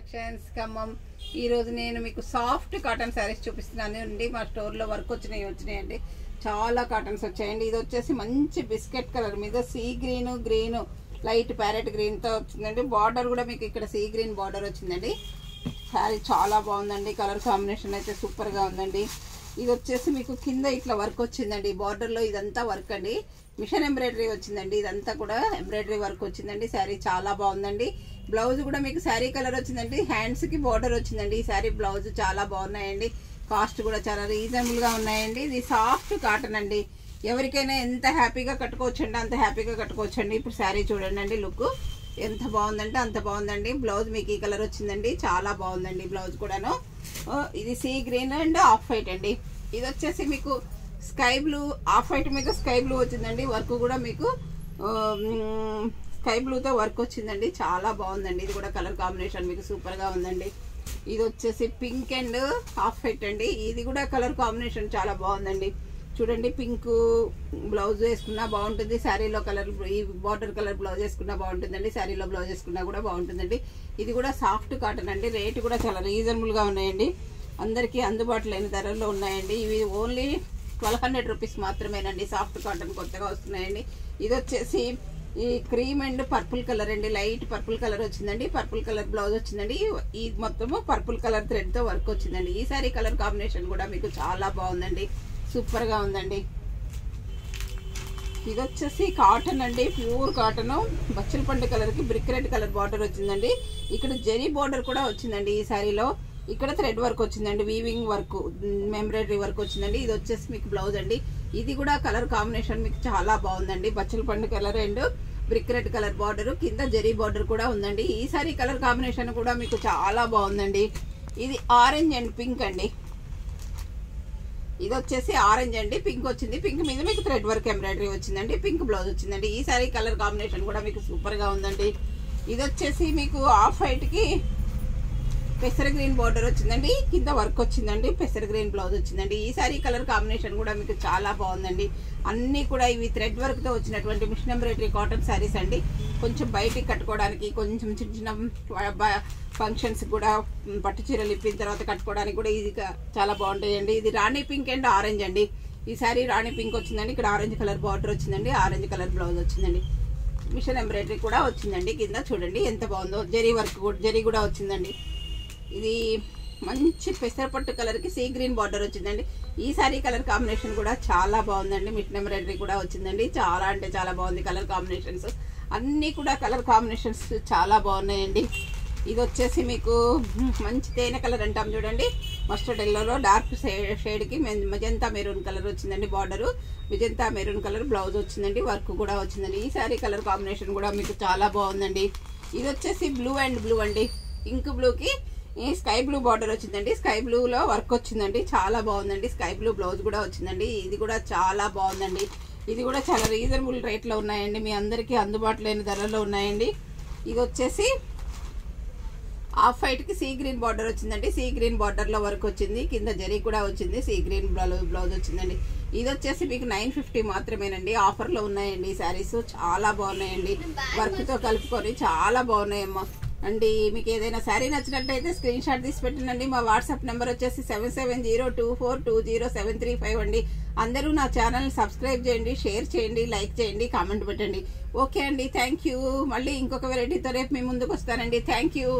Collections Khammam. ఈరోజు నేను మీకు సాఫ్ట్ కాటన్ శారీస్ చూపిస్తున్నాను అండి. మా స్టోర్లో వర్క్ వచ్చినాయండి. చాలా కాటన్స్ వచ్చాయండి. ఇది వచ్చేసి మంచి బిస్కెట్ కలర్ మీద సీ గ్రీన్ లైట్ ప్యారెట్ గ్రీన్తో వచ్చిందండి. బార్డర్ కూడా మీకు ఇక్కడ సీ గ్రీన్ బార్డర్ వచ్చిందండి. శారీ చాలా బాగుందండి. కలర్ కాంబినేషన్ అయితే సూపర్గా ఉందండి. ఇది వచ్చేసి మీకు కింద ఇట్లా వర్క్ వచ్చిందండి. బార్డర్లో ఇదంతా వర్క్ అండి. మిషన్ ఎంబ్రాయిడరీ వచ్చిందండి. ఇదంతా కూడా ఎంబ్రాయిడరీ వర్క్ వచ్చిందండి. శారీ చాలా బాగుందండి. బ్లౌజ్ కూడా మీకు శారీ కలర్ వచ్చిందండి. హ్యాండ్స్ కి బార్డర్ వచ్చిందండి. ఈ శారీ బ్లౌజ్ చాలా బాగున్నాయండి. కాస్ట్ కూడా చాలా రీజనబుల్ గా ఉన్నాయండి. ఇది సాఫ్ట్ కాటన్ అండి. ఎవరికైనా ఎంత హ్యాపీగా కట్టుకోవచ్చండి అంత హ్యాపీగా కట్టుకోవచ్చండి. ఇప్పుడు శారీ చూడండి, లుక్ ఎంత బాగుందంటే అంత బాగుందండి. బ్లౌజ్ మీకు ఈ కలర్ వచ్చిందండి. చాలా బాగుందండి బ్లౌజ్ కూడాను. ఇది sea green and off white అండి. ఇది వచ్చేసి మీకు స్కై బ్లూ, ఆఫ్ వైట్ మీద స్కై బ్లూ వచ్చిందండి. వర్క్ కూడా మీకు స్కై బ్లూతో వర్క్ వచ్చిందండి. చాలా బాగుందండి. ఇది కూడా కలర్ కాంబినేషన్ మీకు సూపర్ గా ఉందండి. ఇది వచ్చేసి పింక్ అండ్ ఆఫ్ వైట్ అండి. ఇది కూడా కలర్ కాంబినేషన్ చాలా బాగుందండి. చూడండి, పింక్ బ్లౌజ్ వేసుకున్నా బాగుంటుంది. శారీలో కలర్ ఈ బార్డర్ కలర్ బ్లౌజ్ వేసుకున్నా బాగుంటుందండి. శారీలో బ్లౌజ్ వేసుకున్నా కూడా బాగుంటుందండి. ఇది కూడా సాఫ్ట్ కాటన్ అండి. రేటు కూడా చాలా రీజనబుల్ గా ఉన్నాయండి. అందరికీ అందుబాటులో లేని ధరల్లో ఉన్నాయండి. ఇవి ఓన్లీ 1200 రూపీస్ మాత్రమేనండి. సాఫ్ట్ కాటన్ కొత్తగా వస్తున్నాయండి. ఇది వచ్చేసి ఈ క్రీమ్ అండ్ పర్పుల్ కలర్ అండి. లైట్ పర్పుల్ కలర్ వచ్చిందండి. పర్పుల్ కలర్ బ్లౌజ్ వచ్చిందండి. ఈ మొత్తము పర్పుల్ కలర్ థ్రెడ్ తో వర్క్ వచ్చిందండి. ఈ సారీ కలర్ కాంబినేషన్ కూడా మీకు చాలా బాగుందండి. సూపర్ గా ఉందండి. ఇది వచ్చేసి కాటన్ అండి. Pure cotton. బచ్చల పండు కలర్ కి బ్రిక్ రెడ్ కలర్ బార్డర్ వచ్చిందండి. ఇక్కడ జరీ బార్డర్ కూడా వచ్చిందండి. ఈ సారీలో ఇక్కడ థ్రెడ్ వర్క్ వచ్చిందండి. వీవింగ్ వర్క్, ఎంబ్రాయిడరీ వర్క్ వచ్చిందండి. ఇది వచ్చేసి మీకు బ్లౌజ్ అండి. ఇది కూడా కలర్ కాంబినేషన్ మీకు చాలా బాగుందండి. బచ్చల పండు colour and brick red colour border, కింద జరీ బార్డర్ కూడా ఉందండి. ఈ సారీ కలర్ కాంబినేషన్ కూడా మీకు చాలా బాగుందండి. ఇది ఆరెంజ్ అండ్ పింక్ అండి. ఇది వచ్చేసి ఆరెంజ్ అండి, పింక్ వచ్చింది. పింక్ మీద మీకు థ్రెడ్ వర్క్ ఎంబ్రాయిడరీ వచ్చిందండి. పింక్ బ్లౌజ్ వచ్చిందండి. ఈ సారీ కలర్ కాంబినేషన్ కూడా మీకు సూపర్ గా ఉందండి. ఇది వచ్చేసి మీకు ఆఫ్ వైట్ కి పెసర గ్రీన్ బార్డర్ వచ్చిందండి. కింద వర్క్ వచ్చిందండి. పెసర గ్రీన్ బ్లౌజ్ వచ్చిందండి. ఈ సారీ కలర్ కాంబినేషన్ కూడా మీకు చాలా బాగుందండి. అన్ని కూడా ఇవి థ్రెడ్ వర్క్ తో వచ్చినటువంటి మిషన్ ఎంబ్రాయిడరీ కాటన్ శారీస్ అండి. కొంచెం బయటికి కట్టుకోవడానికి, కొంచెం చిన్న చిన్న ఫంక్షన్స్ కూడా పట్టు చీరలు ఇప్పిన తర్వాత కట్టుకోవడానికి కూడా ఇది చాలా బాగుంటాయండి. ఇది రాణి పింక్ అండ్ ఆరెంజ్ అండి. ఈ సారీ రాణి పింక్ వచ్చిందండి. ఇక్కడ ఆరెంజ్ కలర్ బార్డర్ వచ్చిందండి. ఆరెంజ్ కలర్ బ్లౌజ్ వచ్చిందండి. మిషన్ ఎంబ్రాయిడరీ కూడా వచ్చిందండి. కింద చూడండి ఎంత బాగుందో. జరీ వర్క్ జరీ కూడా వచ్చిందండి. ఇది మంచి పెసరపట్టు కలర్ కి సీ గ్రీన్ బార్డర్ వచ్చిందండి. ఈ సారీ కలర్ కాంబినేషన్ కూడా చాలా బాగుందండి. మిషన్ ఎంబ్రాయిడరీ కూడా వచ్చిందండి. చాలా అంటే చాలా బాగుంది. కలర్ కాంబినేషన్స్ అన్ని కూడా కలర్ కాంబినేషన్స్ చాలా బాగున్నాయండి. ఇది వచ్చేసి మీకు మంచి తేనె కలర్ అంటాం చూడండి. మస్టర్డ్ ఎల్లోలో డార్క్ షేడ్ కి మెజంతా మెరూన్ కలర్ వచ్చిందండి. Border magenta maroon colour blouse వచ్చిందండి. వర్క్ కూడా వచ్చిందండి. ఈ సారీ కలర్ కాంబినేషన్ కూడా మీకు చాలా బాగుందండి. ఇది వచ్చేసి బ్లూ అండ్ బ్లూ అండి. పింక్ బ్లూకి ఈ స్కై బ్లూ బార్డర్ వచ్చిందండి. స్కై బ్లూలో వర్క్ వచ్చిందండి. చాలా బాగుందండి. స్కై బ్లూ బ్లౌజ్ కూడా వచ్చిందండి. ఇది కూడా చాలా బాగుందండి. ఇది కూడా చాలా రీజనబుల్ రేట్లో ఉన్నాయండి. మీ అందరికీ అందుబాటులో లేని ధరలో ఉన్నాయండి. ఇది వచ్చేసి ఆఫ్ వైట్ కి సీ గ్రీన్ బార్డర్ వచ్చిందండి. సీ గ్రీన్ బార్డర్ లో వర్క్ వచ్చింది. కింద జరీ కూడా వచ్చింది. సీ గ్రీన్ బ్లౌజ్ వచ్చిందండి. ఇది వచ్చేసి మీకు 950 మాత్రమేనండి. ఆఫర్ లో ఉన్నాయండి. ఈ శారీస్ చాలా బాగున్నాయండి. వర్క్ తో కలుపుకొని చాలా బాగున్నాయమ్మా అండి. మీకు ఏదైనా శారీ నచ్చినట్టయితే స్క్రీన్ షాట్ తీసి పెట్టండి. మా వాట్సాప్ నెంబర్ వచ్చేసి 7702420735 అండి. అందరూ నా ఛానల్ సబ్స్క్రైబ్ చేయండి, షేర్ చేయండి, లైక్ చేయండి, కామెంట్ పెట్టండి. ఓకే అండి, థ్యాంక్ యూ. మళ్ళీ ఇంకొక వెరైటీతో రేపు మీ ముందుకు వస్తానండి. Thank you.